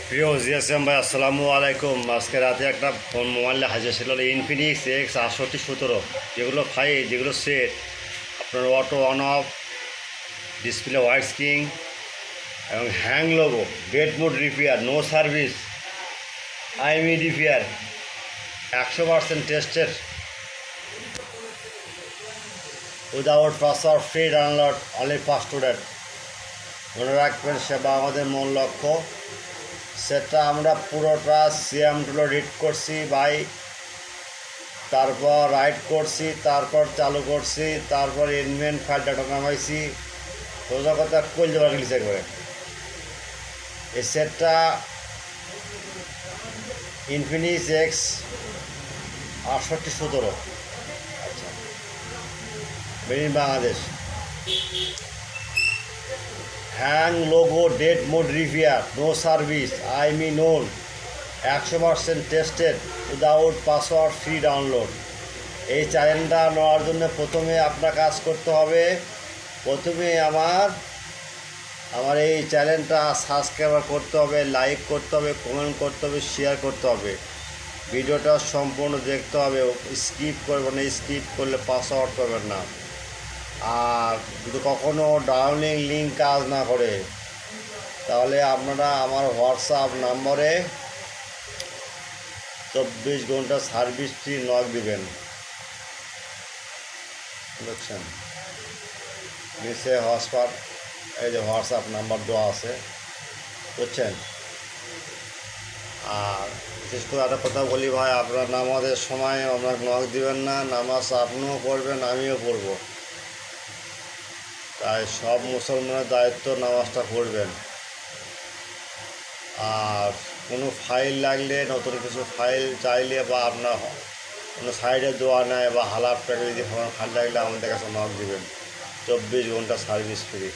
প্রিয় জিএসএম ভাই, আসসালামু আলাইকুম। আজকে রাতে একটা ফোন মোবাইলে হাজির ছিল, ইনফিনিক্স X6817। যেগুলো সেট আপনার auto on off, display white screen এবং hang logo, dead mode repair, no service, IME repair, 100% tested, without password, free download, only for student. মনে রাখবেন, সেবা আমাদের মূল লক্ষ্য। সেটা আমরা পুরোটা সিএম টুলো রিড করছি ভাই, তারপর রাইট করছি, তারপর চালু করছি, তারপর ইনভেন্ট ফাইল ডাটা নামাইছি, সোজা কথা কইল দেওয়া লিখে করে। এই সেটটা ইনফিনিক্স X6817, আচ্ছা, made in Bangladesh. Hang logo, dead mode repair, no service, IME none, 100% tested, without password, free download. এই চ্যানেলটা নেওয়ার জন্য প্রথমে আপনার কাজ করতে হবে। প্রথমে আমার এই চ্যানেলটা সাবস্ক্রাইব করতে হবে, লাইক করতে হবে, কমেন্ট করতে হবে, শেয়ার করতে হবে। ভিডিওটা সম্পূর্ণ দেখতে হবে, স্কিপ করবেন না। স্কিপ করলে পাসওয়ার্ড করবেন না। আর যদি কখনও ডাউনলোডিং লিঙ্ক কাজ না করে, তাহলে আপনারা আমার হোয়াটসঅ্যাপ নম্বরে 24 ঘন্টা সার্ভিস ফ্রি নক দিবেন, বুঝছেন? নিচে হোয়াটসঅ্যাপ, এই যে হোয়াটসঅ্যাপ নাম্বার দেওয়া আছে, বুঝছেন? আর বিশেষ করে একটা কথা বলি ভাই, আপনার নামাজের সময় আপনার নক দিবেন না। নামাজ আপনিও পড়বেন, আমিও পড়ব, তাই সব মুসলমানের দায়িত্ব নামাজটা পড়বেন। আর কোনো ফাইল লাগলে, নতুন কিছু ফাইল চাইলে, বা আপনার কোনো সাইডে দেওয়া নেয় বা হালাপ প্যাকে যদি ফাইল লাগলে আমাদের কাছে নক দিবেন। 24 ঘন্টা সার্ভিস ফ্রি।